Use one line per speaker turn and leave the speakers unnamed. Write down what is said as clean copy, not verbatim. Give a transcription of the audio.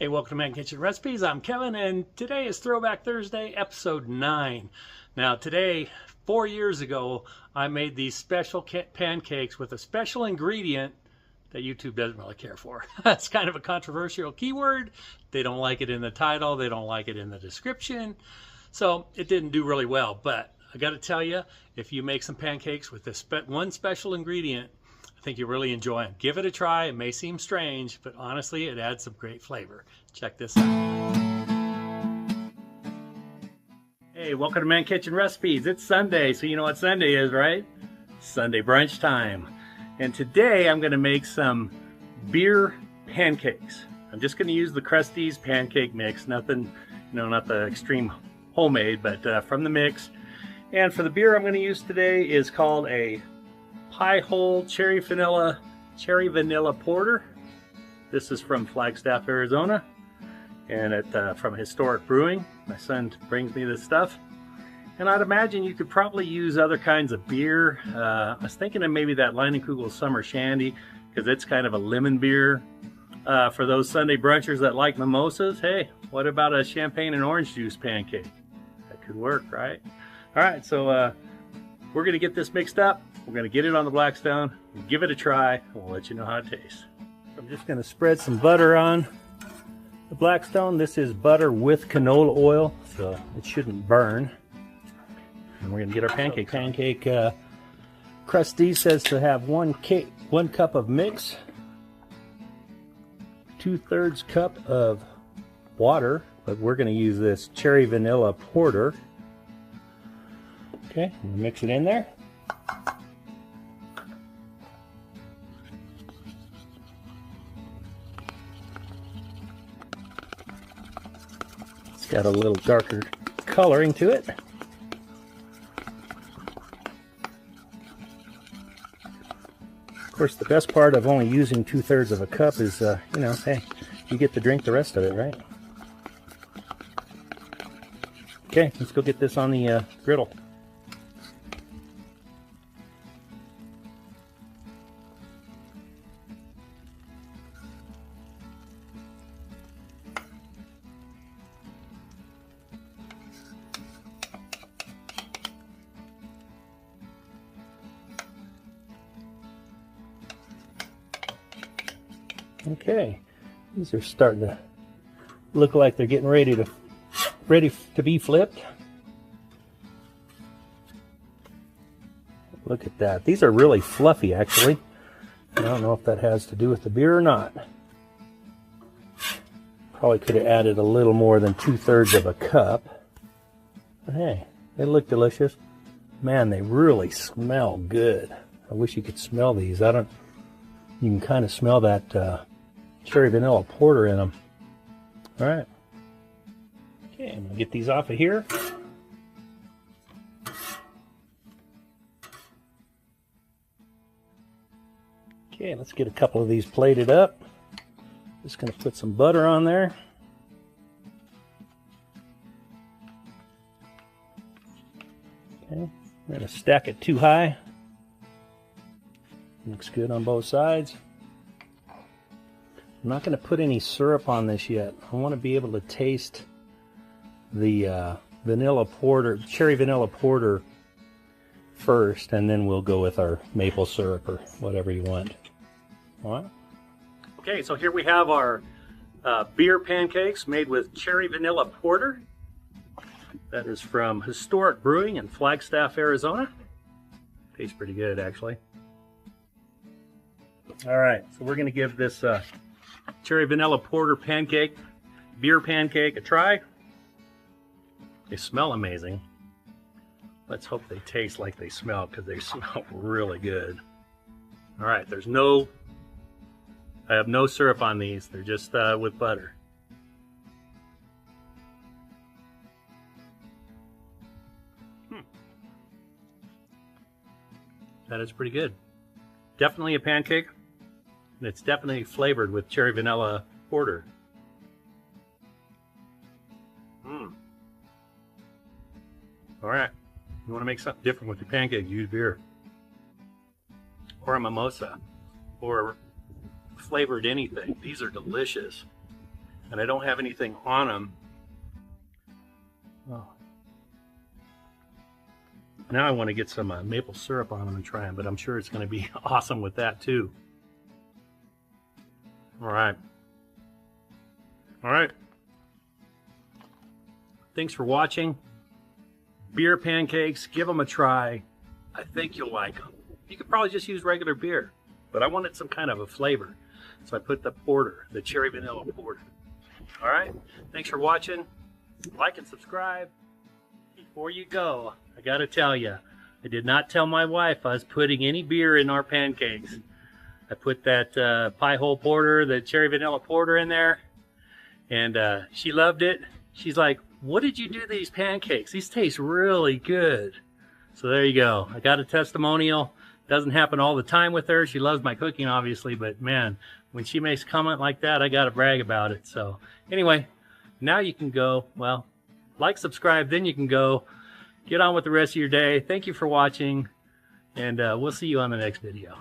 Hey, welcome to ManKitchenRecipes. I'm Kevin, and today is Throwback Thursday, episode 9. Now, today, 4 years ago, I made these special pancakes with a special ingredient that YouTube doesn't really care for. That's kind of a controversial keyword. They don't like it in the title. They don't like it in the description. So it didn't do really well. But I got to tell you, if you make some pancakes with this one special ingredient, I think you really enjoy them. Give it a try. It may seem strange, but honestly, it adds some great flavor. Check this out. Hey, welcome to ManKitchenRecipes. It's Sunday, so you know what Sunday is, right? Sunday brunch time. And today I'm going to make some beer pancakes. I'm just going to use the Krusteaz pancake mix. Nothing, not the extreme homemade, but from the mix. And for the beer I'm going to use today is called a Pie Hole Cherry Vanilla Porter. This is from Flagstaff, Arizona, and from Historic Brewing. My son brings me this stuff, and I'd imagine you could probably use other kinds of beer. I was thinking of maybe that Leinenkugel Summer Shandy, because it's kind of a lemon beer. For those Sunday brunchers that like mimosas, hey, what about a champagne and orange juice pancake? That could work, right? All right, so we're going to get this mixed up. We're going to get it on the Blackstone, give it a try, and we'll let you know how it tastes. I'm just going to spread some butter on the Blackstone. This is butter with canola oil, so it shouldn't burn. And we're going to get our pancake. Krusteaz says to have 1 cup of mix, 2/3 cup of water, but we're going to use this cherry vanilla porter. Okay, mix it in there. Got a little darker coloring to it. Of course, the best part of only using 2/3 of a cup is, hey, you get to drink the rest of it, right? Okay, let's go get this on the griddle. Okay, these are starting to look like they're getting ready to be flipped. Look at that. These are really fluffy, actually. I don't know if that has to do with the beer or not. Probably could have added a little more than 2/3 of a cup. But hey, they look delicious. Man, they really smell good. I wish you could smell these. You can kind of smell that cherry vanilla porter in them. All right. Okay, I'm gonna get these off of here. Okay, let's get a couple of these plated up. Just gonna put some butter on there. Okay, we're gonna stack it too high. Looks good on both sides. I'm not going to put any syrup on this yet. I want to be able to taste the cherry vanilla porter first, and then we'll go with our maple syrup or whatever you want. All right. Okay, so here we have our beer pancakes made with cherry vanilla porter. That is from Historic Brewing in Flagstaff, Arizona. Tastes pretty good, actually. All right, so we're going to give this cherry vanilla porter beer pancake a try. They smell amazing. Let's hope they taste like they smell, because they smell really good. All right, I have no syrup on these. They're just with butter. That is pretty good. Definitely a pancake. And it's definitely flavored with cherry vanilla porter. All right, you want to make something different with your pancake, use beer. Or a mimosa. Or flavored anything. These are delicious. and I don't have anything on them. Oh. Now I want to get some maple syrup on them and try them, but I'm sure it's going to be awesome with that too. All right. Thanks for watching. Beer pancakes, give them a try. I think you'll like them. You could probably just use regular beer, but I wanted some kind of a flavor. So I put the porter, the cherry vanilla porter. All right, thanks for watching. Like and subscribe. Before you go, I gotta tell you, I did not tell my wife I was putting any beer in our pancakes. I put that pie hole porter, the cherry vanilla porter in there, and she loved it. She's like, what did you do to these pancakes? These taste really good. So there you go. I got a testimonial. Doesn't happen all the time with her. She loves my cooking, obviously, but man, when she makes a comment like that, I got to brag about it. So anyway, now you can go, well, like, subscribe, then you can go get on with the rest of your day. Thank you for watching, and we'll see you on the next video.